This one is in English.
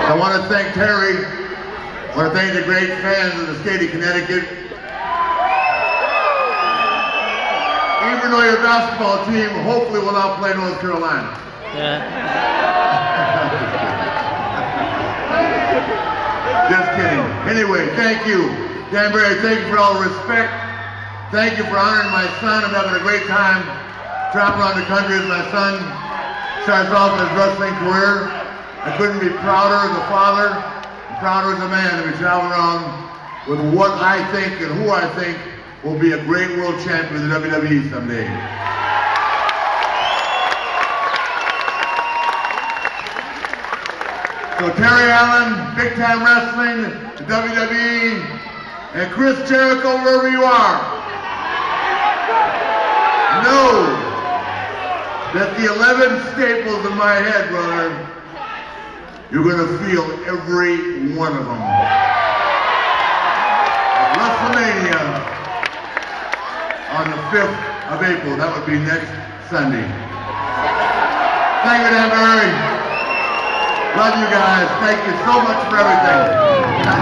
I want to thank Terry. I want to thank the great fans of the state of Connecticut. Even though your basketball team hopefully will not play North Carolina. Just kidding. Anyway, thank you. Danbury, thank you for all the respect. Thank you for honoring my son. I'm having a great time traveling around the country as my son starts off his wrestling career. I couldn't be prouder as a father, and prouder as a man to be traveling around with what I think and who I think will be a great world champion of the WWE someday. So Terry Allen, Big Time Wrestling, the WWE, and Chris Jericho, wherever you are, know that the 11 staples in my head, brother, you're going to feel every one of them. At WrestleMania on the 5th of April. That would be next Sunday. Thank you, Danbury. Love you guys. Thank you so much for everything.